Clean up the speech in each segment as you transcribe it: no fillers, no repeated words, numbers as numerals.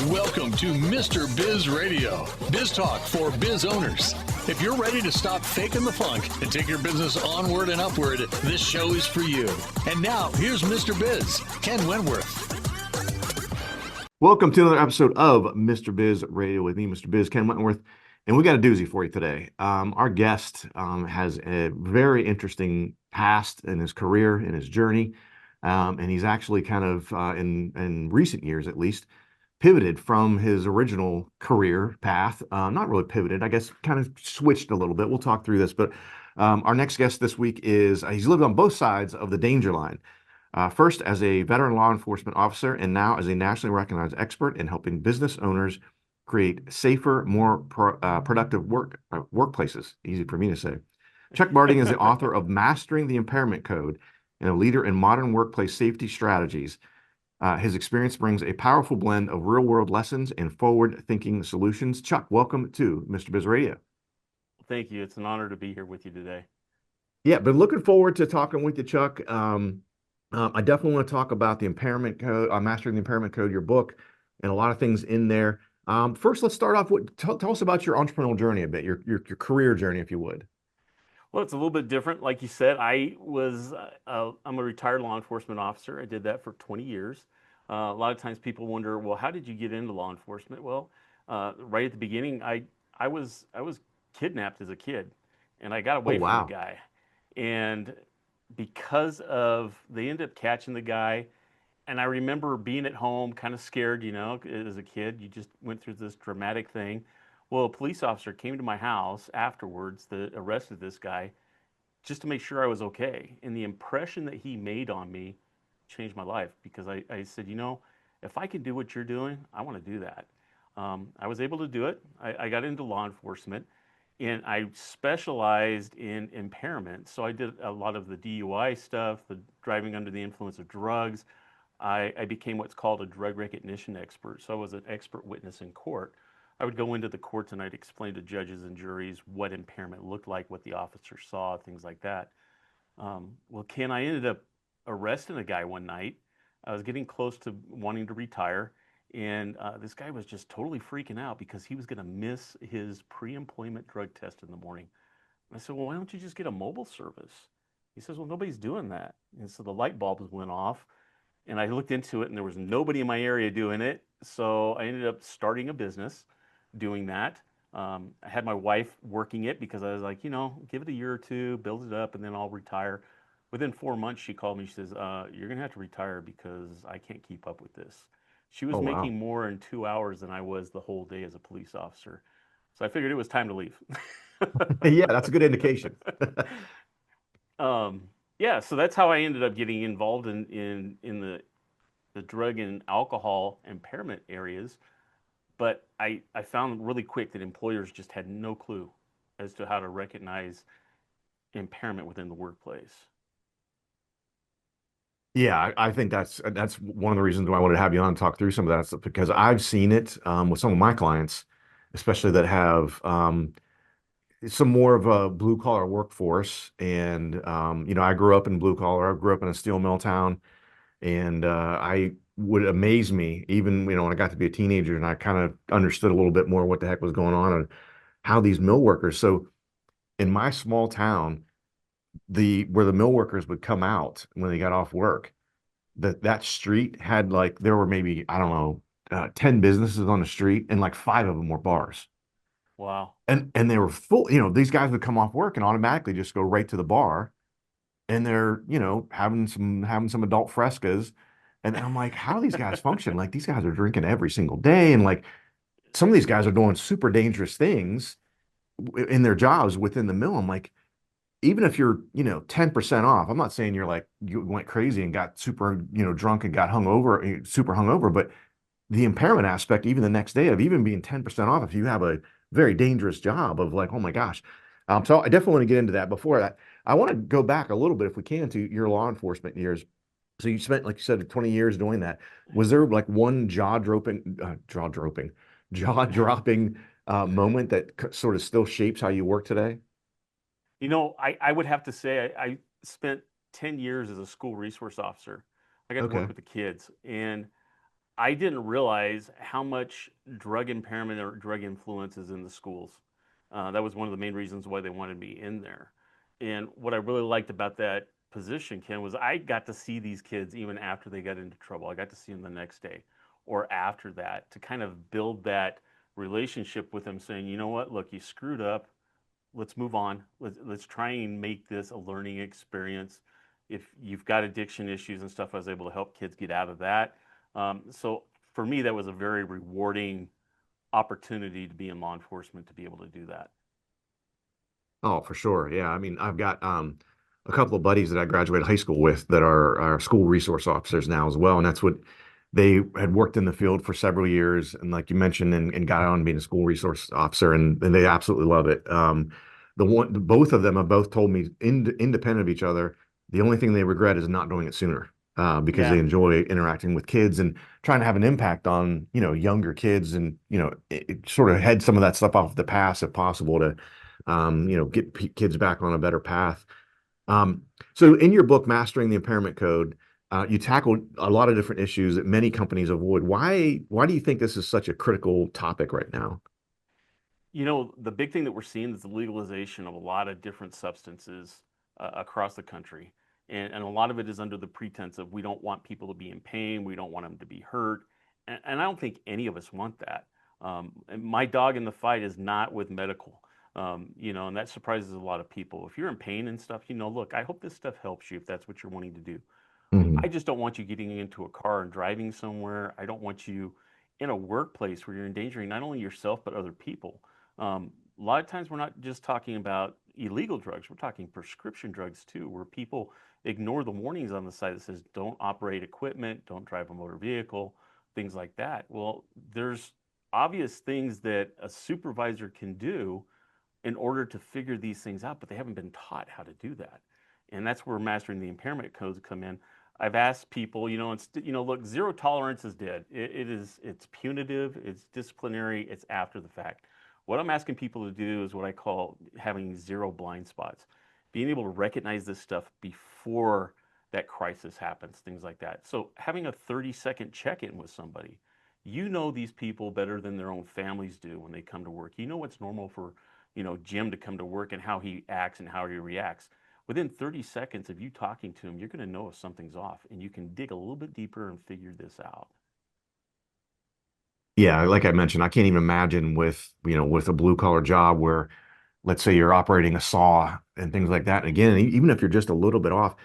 Welcome to Mr. Biz Radio, biz talk for biz owners. If you're ready to stop faking the funk and take your business onward and upward, this show is for you. And now, here's Mr. Biz, Ken Wentworth. Welcome to another episode of Mr. Biz Radio with me, Mr. Biz, Ken Wentworth. And we got a doozy for you today. Our guest has a very interesting past in his career, in his journey. And he's actually kind of, in recent years at least, pivoted from his original career path. Not really pivoted, I guess, kind of switched a little bit. We'll talk through this. But our next guest this week is, he's lived on both sides of the danger line. First as a veteran law enforcement officer, and now as a nationally recognized expert in helping business owners create safer, more productive workplaces. Easy for me to say. Chuck Marting is the author of Mastering the Impairment Code and a leader in modern workplace safety strategies. His experience brings a powerful blend of real-world lessons and forward-thinking solutions. Chuck, welcome to Mr. Biz Radio. Thank you. It's an honor to be here with you today. Yeah, been looking forward to talking with you, Chuck. I definitely want to talk about the Impairment Code, Mastering the Impairment Code, your book, and a lot of things in there. First, let's start off with, tell us about your entrepreneurial journey a bit, your career journey, if you would. Well, it's a little bit different. Like you said, I'm a retired law enforcement officer. I did that for 20 years. A lot of times people wonder, well, how did you get into law enforcement? Well, right at the beginning, I was kidnapped as a kid, and I got away from the guy. And because they ended up catching the guy, and I remember being at home kind of scared, as a kid. You just went through this dramatic thing. Well, a police officer came to my house afterwards that arrested this guy just to make sure I was okay. And the impression that he made on me changed my life, because I said, if I can do what you're doing, I want to do that. I was able to do it. I got into law enforcement, and I specialized in impairment. So I did a lot of the DUI stuff, the driving under the influence of drugs. I became what's called a drug recognition expert. So I was an expert witness in court. I would go into the courts and I'd explain to judges and juries what impairment looked like, what the officer saw, things like that. Well, Ken, I ended up arresting a guy one night. I was getting close to wanting to retire, and this guy was just totally freaking out because he was going to miss his pre-employment drug test in the morning. And I said, well, why don't you just get a mobile service? He says, well, nobody's doing that. And so the light bulbs went off, and I looked into it, and there was nobody in my area doing it. So I ended up starting a business doing that. I had my wife working it because I was like, give it a year or two, build it up, and then I'll retire. Within 4 months, she called me. She says, you're going to have to retire because I can't keep up with this. She was making more in 2 hours than I was the whole day as a police officer. So I figured it was time to leave. Yeah, that's a good indication. Yeah, so that's how I ended up getting involved in the drug and alcohol impairment areas. But I found really quick that employers just had no clue as to how to recognize impairment within the workplace. Yeah, I think that's one of the reasons why I wanted to have you on and talk through some of that stuff, because I've seen it with some of my clients, especially that have some more of a blue collar workforce. And I grew up in blue collar. I grew up in a steel mill town, and I would amaze me even when I got to be a teenager and I kind of understood a little bit more what the heck was going on and how these mill workers. So in my small town, where the mill workers would come out when they got off work, that street had, like, there were maybe, I don't know, 10 businesses on the street, and like 5 of them were bars. Wow. And they were full. These guys would come off work and automatically just go right to the bar, and they're having some adult frescas. And I'm like, how do these guys function? Like, these guys are drinking every single day, and like some of these guys are doing super dangerous things in their jobs within the mill. I'm like, even if you're 10% off, I'm not saying you went crazy and got super drunk and got super hungover, but the impairment aspect, even the next day, of even being 10% off, if you have a very dangerous job, of like, oh my gosh. So I definitely want to get into that. Before that, I want to go back a little bit, if we can, to your law enforcement years. So you spent, like you said, 20 years doing that. Was there like one jaw-dropping moment that sort of still shapes how you work today? I would have to say I spent 10 years as a school resource officer. I got to work with the kids, and I didn't realize how much drug impairment or drug influence is in the schools. That was one of the main reasons why they wanted me in there. And what I really liked about that position, Ken, was I got to see these kids even after they got into trouble. I got to see them the next day or after that to kind of build that relationship with them, saying, you know what, look, you screwed up. Let's move on. Let's try and make this a learning experience. If you've got addiction issues and stuff, I was able to help kids get out of that. So for me, that was a very rewarding opportunity to be in law enforcement, to be able to do that. Oh, for sure. Yeah. I mean, I've got a couple of buddies that I graduated high school with that are school resource officers now as well. And that's what they had worked in the field for several years. And like you mentioned, and got on being a school resource officer, and they absolutely love it. Both of them have both told me independent of each other, the only thing they regret is not doing it sooner. Because they enjoy interacting with kids and trying to have an impact on, younger kids, and, it sort of head some of that stuff off the past if possible to, get kids back on a better path. So in your book, Mastering the Impairment Code, you tackled a lot of different issues that many companies avoid. Why do you think this is such a critical topic right now? The big thing that we're seeing is the legalization of a lot of different substances across the country. And a lot of it is under the pretense of we don't want people to be in pain, we don't want them to be hurt. And I don't think any of us want that. My dog in the fight is not with medical, and that surprises a lot of people. If you're in pain and stuff, look, I hope this stuff helps you if that's what you're wanting to do. Mm-hmm. I just don't want you getting into a car and driving somewhere. I don't want you in a workplace where you're endangering not only yourself, but other people. A lot of times we're not just talking about illegal drugs, we're talking prescription drugs too, where people ignore the warnings on the side that says don't operate equipment, don't drive a motor vehicle, things like that. Well, there's obvious things that a supervisor can do in order to figure these things out, but they haven't been taught how to do that. And that's where Mastering the Impairment Codes come in. I've asked people, look, zero tolerance is dead. It's punitive, it's disciplinary, it's after the fact. What I'm asking people to do is what I call having zero blind spots. Being able to recognize this stuff before that crisis happens, things like that. So having a 30-second check-in with somebody, these people better than their own families do when they come to work. You know what's normal for, Jim to come to work and how he acts and how he reacts. Within 30 seconds of you talking to him, you're going to know if something's off, and you can dig a little bit deeper and figure this out. Yeah, like I mentioned, I can't even imagine with a blue collar job where, let's say you're operating a saw and things like that. And again, even if you're just a little bit off,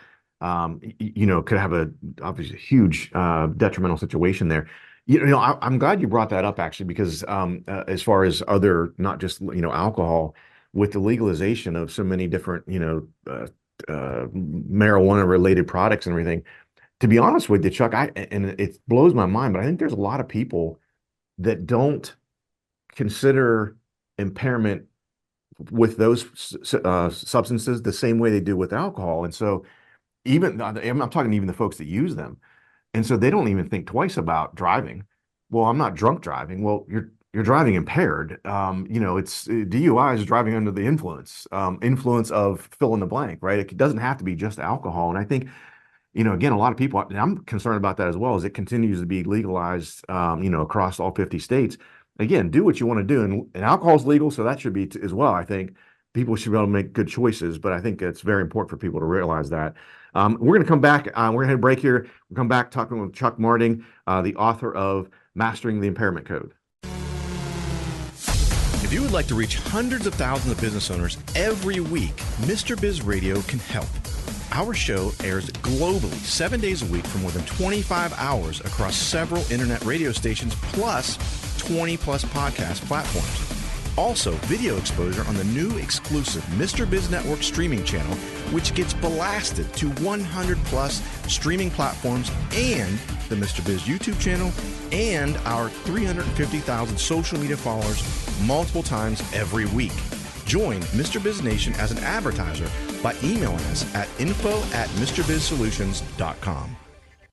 could have obviously a huge detrimental situation there. I'm glad you brought that up actually, because as far as other, not just, alcohol, with the legalization of so many different, marijuana related products and everything, to be honest with you, Chuck, and it blows my mind, but I think there's a lot of people that don't consider impairment with those substances the same way they do with alcohol. And so I'm talking even the folks that use them. And so they don't even think twice about driving. Well, I'm not drunk driving. Well, you're driving impaired. It's DUI is driving under the influence of fill in the blank, right? It doesn't have to be just alcohol. And I think, again, a lot of people, and I'm concerned about that as well, as it continues to be legalized, across all 50 states. Again, do what you want to do. And alcohol is legal, so that should be as well. I think people should be able to make good choices, but I think it's very important for people to realize that. We're going to come back. We're going to hit a break here. We'll come back talking with Chuck Marting, the author of Mastering the Impairment Code. If you would like to reach hundreds of thousands of business owners every week, Mr. Biz Radio can help. Our show airs globally 7 days a week for more than 25 hours across several internet radio stations, plus 20 plus podcast platforms. Also, video exposure on the new exclusive Mr. Biz Network streaming channel, which gets blasted to 100 plus streaming platforms, and the Mr. Biz YouTube channel, and our 350,000 social media followers multiple times every week. Join Mr. Biz Nation as an advertiser by emailing us at info@MrBizSolutions.com.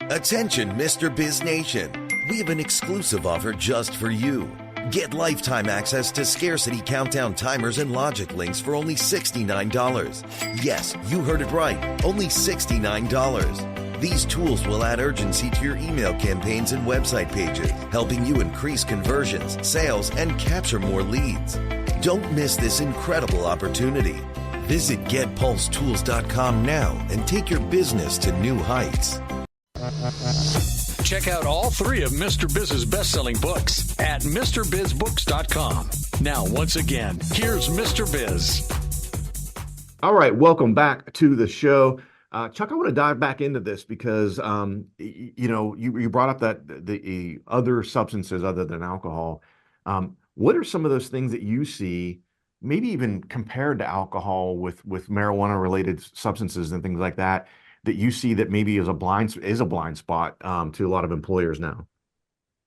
Attention, Mr. Biz Nation. We have an exclusive offer just for you. Get lifetime access to Scarcity Countdown timers and logic links for only $69. Yes, you heard it right. Only $69. These tools will add urgency to your email campaigns and website pages, helping you increase conversions, sales, and capture more leads. Don't miss this incredible opportunity. Visit GetPulseTools.com now and take your business to new heights. Check out all 3 of Mr. Biz's best-selling books at MrBizBooks.com. Now, once again, here's Mr. Biz. All right, welcome back to the show. Chuck, I want to dive back into this because, you brought up that the other substances other than alcohol. What are some of those things that you see, maybe even compared to alcohol with marijuana-related substances and things like that, that you see that maybe is a blind spot to a lot of employers now?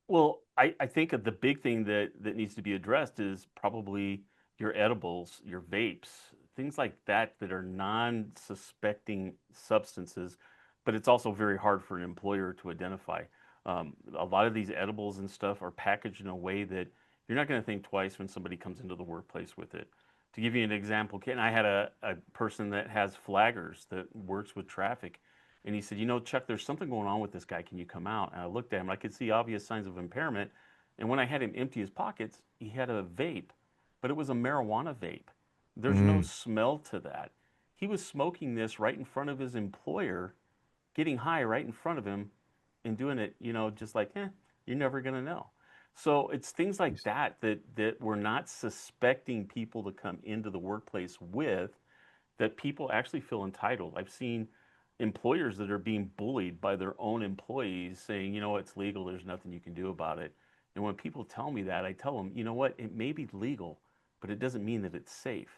Well, I think of the big thing that needs to be addressed is probably your edibles, your vapes, things like that are non-suspecting substances, but it's also very hard for an employer to identify. A lot of these edibles and stuff are packaged in a way that you're not going to think twice when somebody comes into the workplace with it. To give you an example, Ken, I had a person that has flaggers that works with traffic, and he said, Chuck, there's something going on with this guy. Can you come out? And I looked at him. I could see obvious signs of impairment. And when I had him empty his pockets, he had a vape, but it was a marijuana vape. There's no smell to that. He was smoking this right in front of his employer, getting high right in front of him, and doing it, just like, you're never going to know. So it's things like that we're not suspecting people to come into the workplace with, that people actually feel entitled. I've seen employers that are being bullied by their own employees saying, it's legal, there's nothing you can do about it. And when people tell me that, I tell them, it may be legal, but it doesn't mean that it's safe.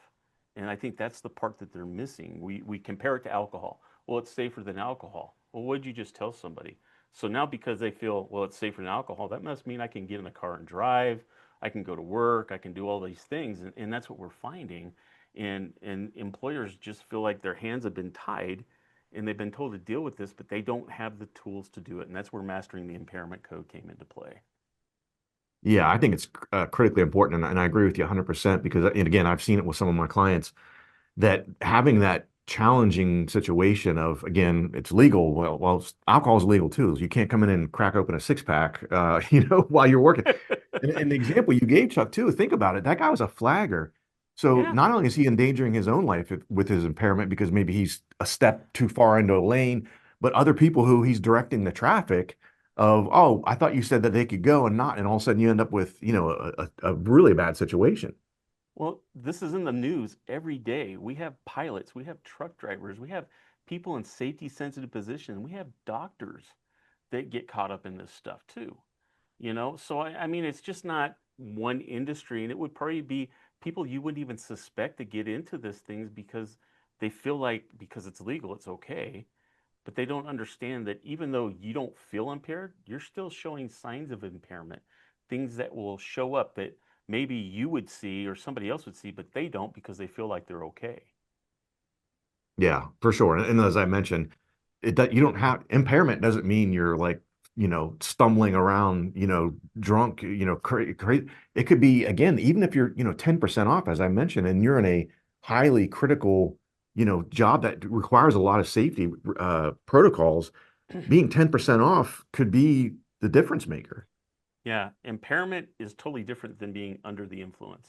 And I think that's the part that they're missing. We compare it to alcohol. Well, it's safer than alcohol. Well, what did you just tell somebody? So now because they feel, well, it's safer than alcohol, that must mean I can get in a car and drive, I can go to work, I can do all these things. And that's what we're finding. And employers just feel like their hands have been tied and they've been told to deal with this, but they don't have the tools to do it. And that's where Mastering the Impairment Code came into play. Yeah, I think it's critically important, and I agree with you 100% because, and again, I've seen it with some of my clients that having that challenging situation of, again, it's legal. Well, alcohol is legal too. So you can't come in and crack open a six-pack, while you're working. And the example you gave, Chuck, too, think about it. That guy was a flagger. So Yeah. not only is he endangering his own life with his impairment because maybe he's a step too far into a lane, but other people who he's directing the traffic of, oh, I thought you said that they could go and not, and all of a sudden you end up with, a really bad situation. Well, this is in the news every day. We have pilots, we have truck drivers, we have people in safety sensitive positions, we have doctors that get caught up in this stuff too. So I mean, it's just not one industry, and it would probably be people you wouldn't even suspect to get into these things because they feel like because it's legal, it's okay. But they don't understand that even though you don't feel impaired, you're still showing signs of impairment, things that will show up that maybe you would see or somebody else would see, but they don't because they feel like they're okay. Yeah, for sure. And as I mentioned, you don't have impairment doesn't mean you're like, stumbling around, drunk, crazy. It could be, again, even if you're, 10% off, as I mentioned, and you're in a highly critical, job that requires a lot of safety protocols, being 10% off could be the difference maker. Yeah, impairment is totally different than being under the influence.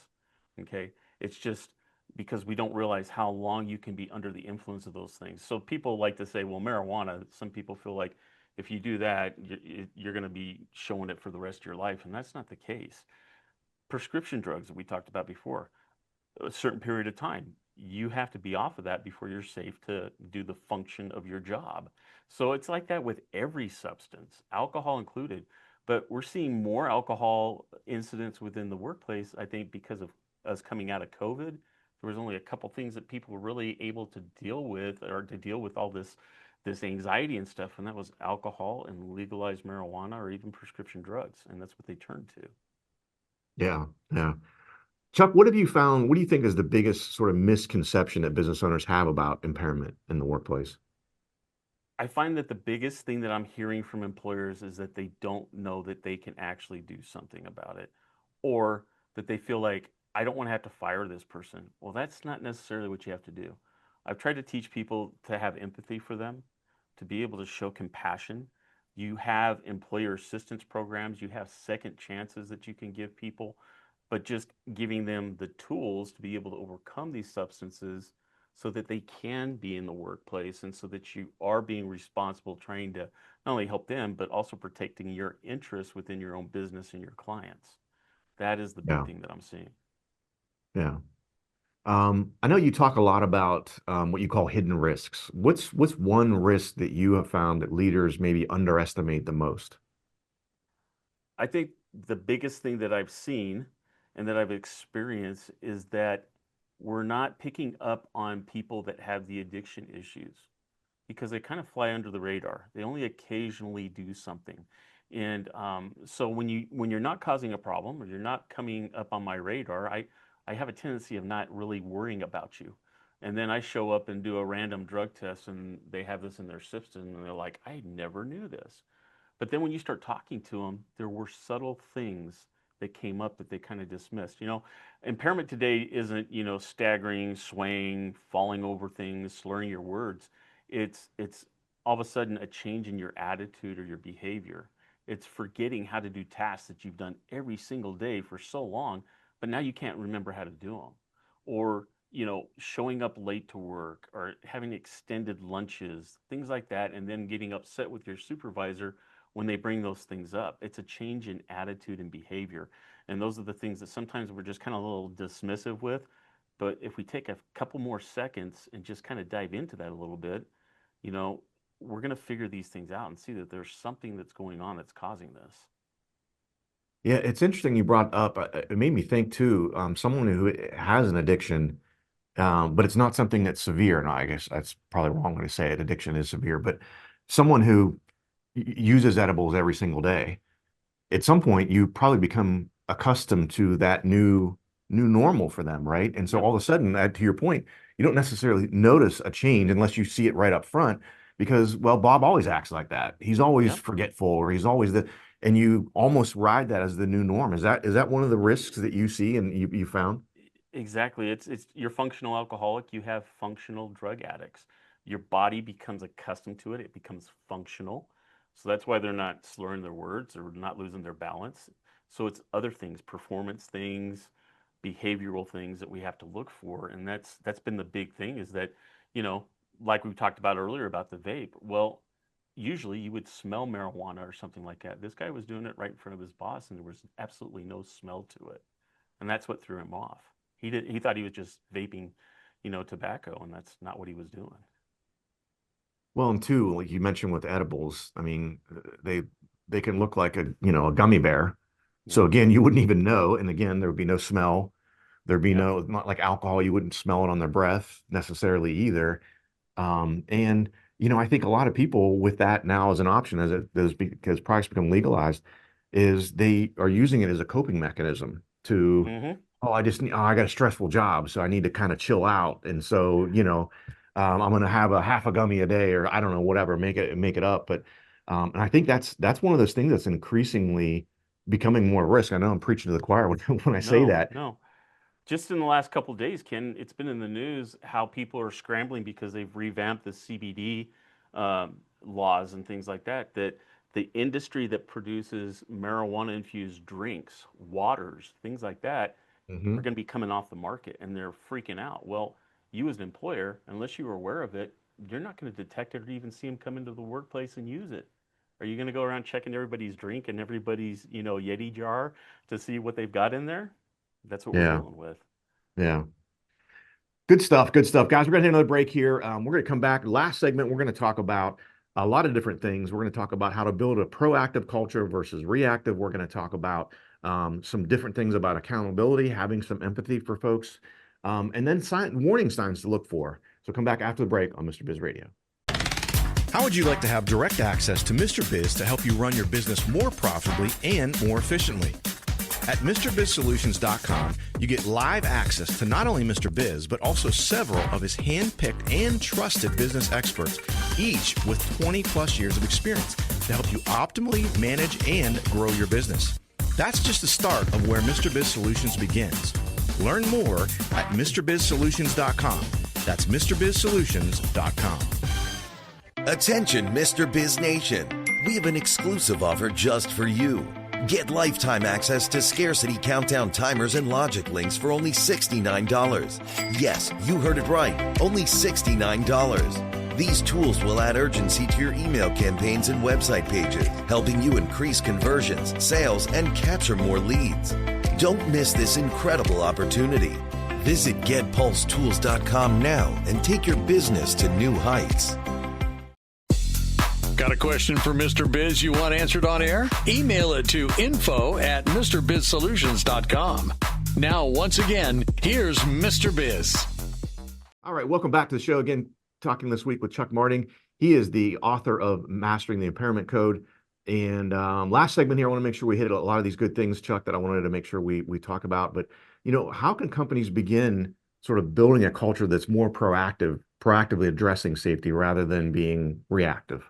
Okay, it's just because we don't realize how long you can be under the influence of those things. So people like to say, well, marijuana, some people feel like if you do that, you're going to be showing it for the rest of your life. And that's not the case. Prescription drugs that we talked about before, a certain period of time, you have to be off of that before you're safe to do the function of your job. So it's like that with every substance, alcohol included. But we're seeing more alcohol incidents within the workplace, I think, because of us coming out of COVID. There was only a couple things that people were really able to deal with, or to deal with all this anxiety and stuff, and that was alcohol and legalized marijuana or even prescription drugs, and that's what they turned to. Yeah, yeah. Chuck, what have you found? What do you think is the biggest sort of misconception that business owners have about impairment in the workplace? I find that the biggest thing that I'm hearing from employers is that they don't know that they can actually do something about it, or that they feel like, I don't want to have to fire this person. Well, that's not necessarily what you have to do. I've tried to teach people to have empathy for them, to be able to show compassion. You have employer assistance programs, you have second chances that you can give people, but just giving them the tools to be able to overcome these substances so that they can be in the workplace, and so that you are being responsible, trying to not only help them, but also protecting your interests within your own business and your clients. That is the big Yeah. thing that I'm seeing. Yeah. I know you talk a lot about what you call hidden risks. What's one risk that you have found that leaders maybe underestimate the most? I think the biggest thing that I've seen and that I've experienced is that we're not picking up on people that have the addiction issues, because they kind of fly under the radar. They only occasionally do something. And so when you're not causing a problem, or you're not coming up on my radar, I have a tendency of not really worrying about you. And then I show up and do a random drug test, and they have this in their system, and they're like, I never knew this. But then when you start talking to them, there were subtle things that came up that they kind of dismissed. Impairment today isn't, staggering, swaying, falling over things, slurring your words. It's all of a sudden a change in your attitude or your behavior. It's forgetting how to do tasks that you've done every single day for so long, but now you can't remember how to do them. Or, showing up late to work, or having extended lunches, things like that, and then getting upset with your supervisor when they bring those things up. It's a change in attitude and behavior. And those are the things that sometimes we're just kind of a little dismissive with. But if we take a couple more seconds and just kind of dive into that a little bit, we're going to figure these things out and see that there's something that's going on that's causing this. Yeah, it's interesting you brought up. It made me think too. Someone who has an addiction, but it's not something that's severe. And I guess that's probably wrong when I say it. Addiction is severe, but someone who uses edibles every single day, at some point you probably become accustomed to that new normal for them, right? And so all of a sudden, to your point, you don't necessarily notice a change unless you see it right up front, because, well, Bob always acts like that. He's always forgetful, or he's always and you almost ride that as the new norm. Is that one of the risks that you see and you found? Exactly. It's you're functional alcoholic, you have functional drug addicts. Your body becomes accustomed to it. It becomes functional. So that's why they're not slurring their words or not losing their balance. So it's other things, performance things, behavioral things that we have to look for. And that's been the big thing, is that, like we talked about earlier about the vape. Well, usually you would smell marijuana or something like that. This guy was doing it right in front of his boss, and there was absolutely no smell to it. And that's what threw him off. He thought he was just vaping, tobacco, and that's not what he was doing. Well, and two, like you mentioned with edibles, I mean, they can look like a gummy bear. So again, you wouldn't even know. And again, there would be no smell. There'd be not like alcohol. You wouldn't smell it on their breath necessarily either. And I think a lot of people with that now as an option, because products become legalized, is they are using it as a coping mechanism to, I got a stressful job, so I need to kind of chill out. And so, I'm going to have a half a gummy a day, or I don't know, whatever, make it up. But, and I think that's one of those things that's increasingly becoming more risk. I know I'm preaching to the choir when I say that. No. Just in the last couple of days, Ken, it's been in the news how people are scrambling because they've revamped the CBD laws and things like that, that the industry that produces marijuana-infused drinks, waters, things like that, are going to be coming off the market, and they're freaking out. Well, you as an employer, unless you were aware of it, you're not going to detect it or even see them come into the workplace and use it. Are you going to go around checking everybody's drink and everybody's, Yeti jar to see what they've got in there? That's what we're dealing with. Yeah. Good stuff. Guys, we're going to take another break here. We're going to come back. Last segment, we're going to talk about a lot of different things. We're going to talk about how to build a proactive culture versus reactive. We're going to talk about some different things about accountability, having some empathy for folks, and then warning signs to look for. So come back after the break on Mr. Biz Radio. How would you like to have direct access to Mr. Biz to help you run your business more profitably and more efficiently? At MrBizSolutions.com, you get live access to not only Mr. Biz, but also several of his hand-picked and trusted business experts, each with 20-plus years of experience to help you optimally manage and grow your business. That's just the start of where Mr. Biz Solutions begins. Learn more at MrBizSolutions.com. That's MrBizSolutions.com. Attention, Mr. Biz Nation. We have an exclusive offer just for you. Get lifetime access to scarcity countdown timers and logic links for only $69. Yes, you heard it right. Only $69. These tools will add urgency to your email campaigns and website pages, helping you increase conversions, sales, and capture more leads. Don't miss this incredible opportunity. Visit GetPulseTools.com now and take your business to new heights. Got a question for Mr. Biz you want answered on air? Email it to info@MrBizSolutions.com. Now, once again, here's Mr. Biz. All right, welcome back to the show again. Talking this week with Chuck Marting. He is the author of Mastering the Impairment Code. And last segment here, I want to make sure we hit a lot of these good things, Chuck, that I wanted to make sure we talk about. But, how can companies begin sort of building a culture that's more proactively addressing safety rather than being reactive?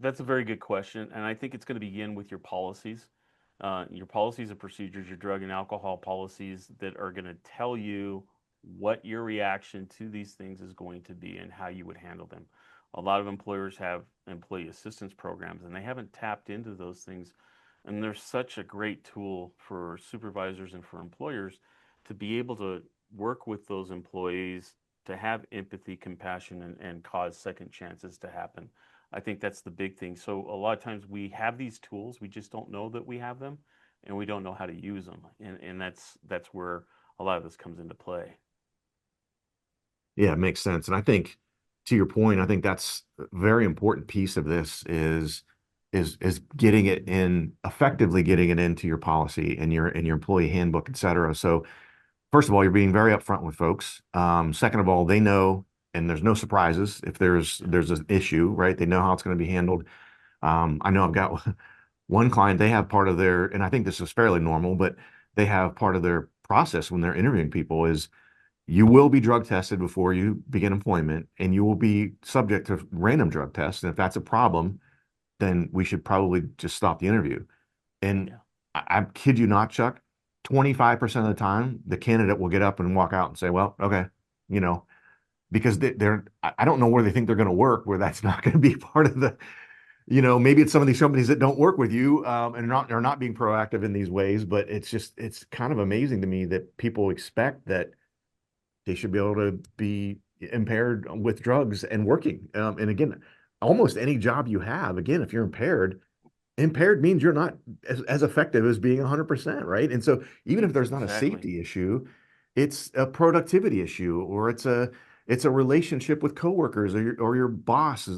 That's a very good question, and I think it's going to begin with your policies and procedures, your drug and alcohol policies that are going to tell you what your reaction to these things is going to be and how you would handle them. A lot of employers have employee assistance programs, and they haven't tapped into those things. And they're such a great tool for supervisors and for employers to be able to work with those employees to have empathy, compassion, and cause second chances to happen. I think that's the big thing. So a lot of times we have these tools, we just don't know that we have them, and we don't know how to use them. And that's where a lot of this comes into play. Yeah, it makes sense. And I think, to your point, I think that's a very important piece of this is getting it effectively getting it into your policy and your employee handbook, et cetera. So first of all, you're being very upfront with folks. Second of all, they know, and there's no surprises if there's an issue, right? They know how it's going to be handled. I know I've got one client, they have part of their, and I think this is fairly normal, but they have part of their process when they're interviewing people is you will be drug tested before you begin employment, and you will be subject to random drug tests. And if that's a problem, then we should probably just stop the interview. And I kid you not, Chuck, 25% of the time, the candidate will get up and walk out and say, well, okay, because I don't know where they think they're going to work, where that's not going to be part of the, maybe it's some of these companies that don't work with you and are not being proactive in these ways. But it's kind of amazing to me that people expect that they should be able to be impaired with drugs and working. And again, almost any job you have, again, if you're impaired means you're not as effective as being 100%, right? And so even if there's not a safety issue, it's a productivity issue, or it's a relationship with coworkers or your boss.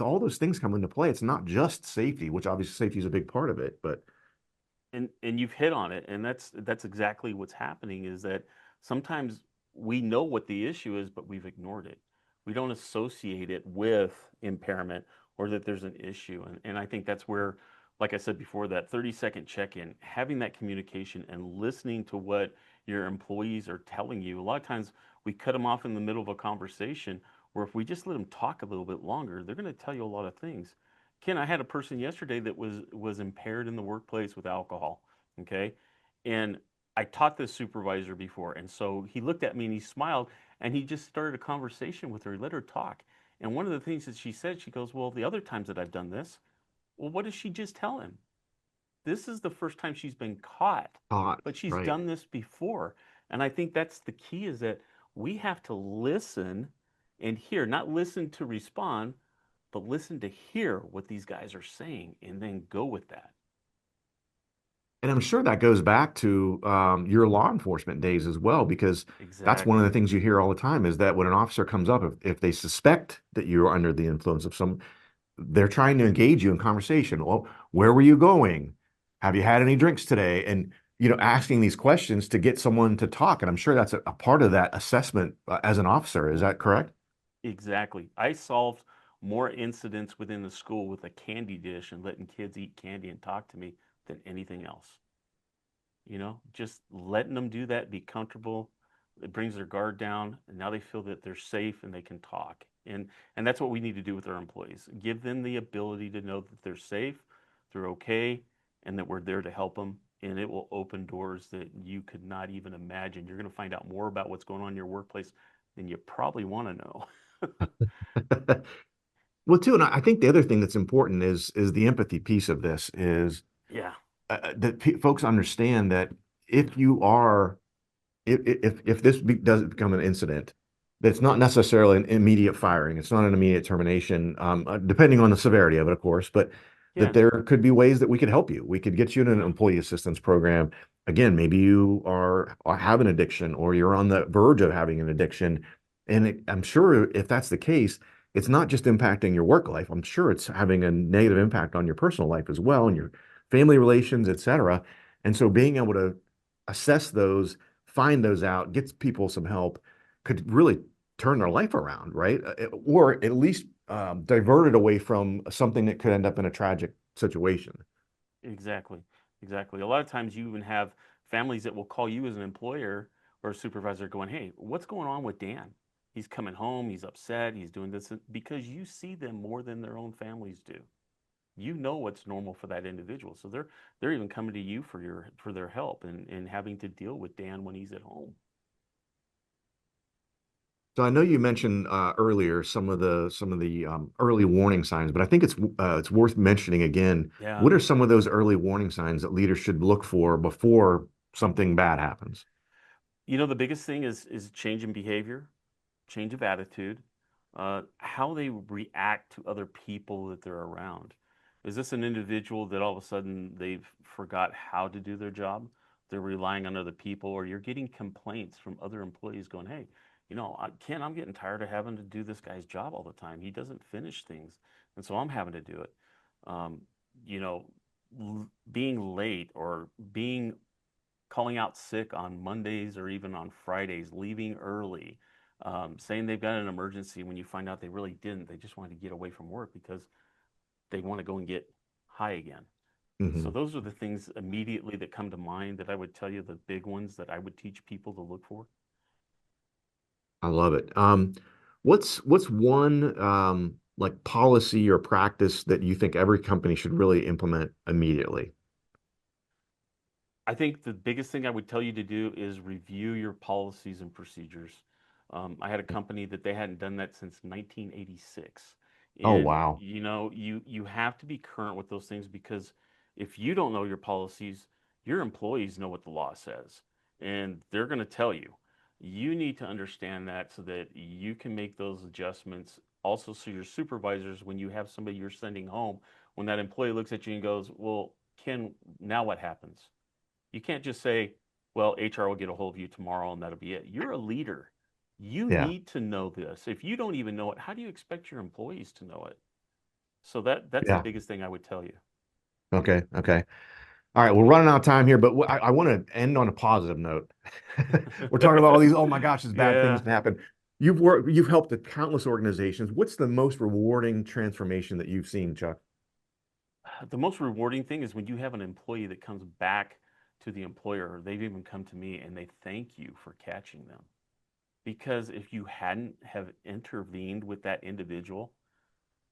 All those things come into play. It's not just safety, which obviously safety is a big part of it, but. And you've hit on it, and that's exactly what's happening, is that sometimes we know what the issue is, but we've ignored it. We don't associate it with impairment or that there's an issue. And I think that's where, like I said before, that 30-second check-in, having that communication and listening to what your employees are telling you. A lot of times we cut them off in the middle of a conversation, where if we just let them talk a little bit longer, they're going to tell you a lot of things. Ken, I had a person yesterday that was impaired in the workplace with alcohol, okay? And I taught this supervisor before, and so he looked at me and he smiled, and he just started a conversation with her. He let her talk. And one of the things that she said, she goes, well, the other times that I've done this, well, what does she just tell him? This is the first time she's been caught, but she's done this before. And I think that's the key, is that we have to listen and hear, not listen to respond, but listen to hear what these guys are saying and then go with that. And I'm sure that goes back to your law enforcement days as well, because that's one of the things you hear all the time, is that when an officer comes up, if they suspect that you're under the influence of they're trying to engage you in conversation. Well, where were you going? Have you had any drinks today? And, asking these questions to get someone to talk. And I'm sure that's a part of that assessment as an officer. Is that correct? Exactly. I solved more incidents within the school with a candy dish and letting kids eat candy and talk to me than anything else. Just letting them do that, be comfortable. It brings their guard down, and now they feel that they're safe and they can talk. And that's what we need to do with our employees. Give them the ability to know that they're safe, they're okay, and that we're there to help them. And it will open doors that you could not even imagine. You're going to find out more about what's going on in your workplace than you probably want to know. Well, too, and I think the other thing that's important is the empathy piece of this is Yeah. that folks understand that if you are if this doesn't become an incident, that's not necessarily an immediate firing. It's not an immediate termination, depending on the severity of it, of course, but that Yeah. there could be ways that we could help you. We could get you in an employee assistance program. Again, maybe you are have an addiction or you're on the verge of having an addiction. And I'm sure if that's the case, it's not just impacting your work life. I'm sure it's having a negative impact on your personal life as well and your family relations, et cetera. And so being able to assess those, find those out, gets people some help, could really turn their life around, right? Or at least divert it away from something that could end up in a tragic situation. Exactly. Exactly. A lot of times you even have families that will call you as an employer or a supervisor going, "Hey, what's going on with Dan? He's coming home, he's upset, he's doing this," because you see them more than their own families do. You know what's normal for that individual. So they're even coming to you for their help and having to deal with Dan when he's at home. So I know you mentioned earlier some of the early warning signs, but I think it's worth mentioning again. Yeah. What are some of those early warning signs that leaders should look for before something bad happens? The biggest thing is change in behavior, change of attitude, how they react to other people that they're around. Is this an individual that all of a sudden they've forgot how to do their job? They're relying on other people, or you're getting complaints from other employees going, "Hey, Ken, I'm getting tired of having to do this guy's job all the time. He doesn't finish things, and so I'm having to do it." Um, you know, Being late or being calling out sick on Mondays or even on Fridays, leaving early, saying they've got an emergency when you find out they really didn't. They just wanted to get away from work because they want to go and get high again. So Hmm. those are the things immediately that come to mind that I would tell you, the big ones that I would teach people to look for. I love it. What's one like policy or practice that you think every company should really implement immediately? I think the biggest thing I would tell you to do is review your policies and procedures. I had a company that they hadn't done that since 1986, Oh, and wow. you have to be current with those things because if you don't know your policies, your employees know what the law says, and they're going to tell you. You need to understand that so that you can make those adjustments. Also, so your supervisors, when you have somebody you're sending home, when that employee looks at you and goes, "Well, Ken, now what happens?" You can't just say, "Well, HR will get a hold of you tomorrow and that'll be it." You're a leader. You Yeah. need to know this. If you don't even know it, how do you expect your employees to know it? So that's the Yeah. biggest thing I would tell you. Okay. Okay. All right, we're running out of time here, but I want to end on a positive note. We're talking about all these, oh my gosh, these bad things Yeah. can happen. You've helped countless organizations. What's the most rewarding transformation that you've seen, Chuck? The most rewarding thing is when you have an employee that comes back to the employer, or they've even come to me and they thank you for catching them. Because if you hadn't have intervened with that individual,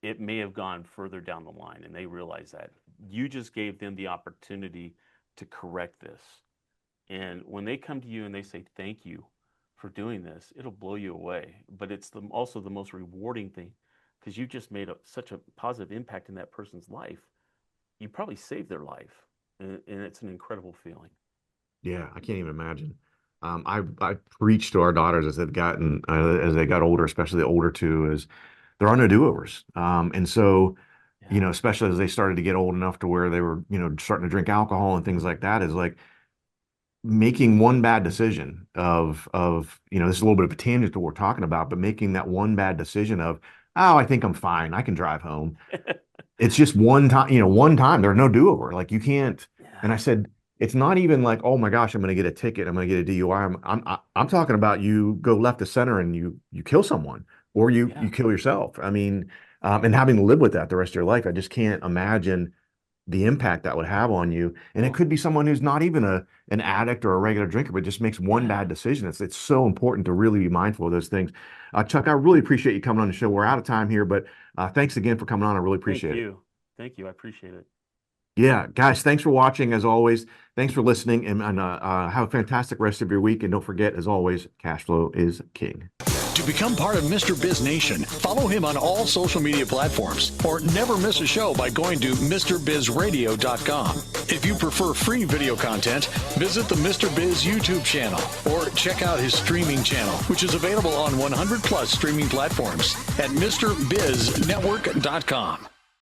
it may have gone further down the line and they realize that you just gave them the opportunity to correct this. And when they come to you and they say thank you for doing this, it'll blow you away. But it's also the most rewarding thing because you just made such a positive impact in that person's life. You probably saved their life, and it's an incredible feeling. Yeah, I can't even imagine. I preach to our daughters as they got older, especially the older two, is there are no do-overs. And so, Yeah. especially as they started to get old enough to where they were, starting to drink alcohol and things like that, is like making one bad decision this is a little bit of a tangent to what we're talking about, but making that one bad decision of, oh, I think I'm fine. I can drive home. It's just one time. There's no do-over. Like you can't. And I Yeah. said, it's not even like, oh my gosh, I'm going to get a ticket. I'm going to get a DUI. I'm talking about you go left to center and you kill someone or you Yeah. kill yourself. I mean, and having to live with that the rest of your life, I just can't imagine the impact that would have on you. And it Well, could be someone who's not even an addict or a regular drinker, but just makes one yeah. bad decision. It's so important to really be mindful of those things. Chuck, I really appreciate you coming on the show. We're out of time here, but thanks again for coming on. I really Thank appreciate it. you. Thank you. I appreciate it. Yeah, guys, thanks for watching as always. Thanks for listening and have a fantastic rest of your week. And don't forget, as always, cash flow is king. To become part of Mr. Biz Nation, follow him on all social media platforms or never miss a show by going to MrBizRadio.com. If you prefer free video content, visit the Mr. Biz YouTube channel or check out his streaming channel, which is available on 100 plus streaming platforms at MrBizNetwork.com.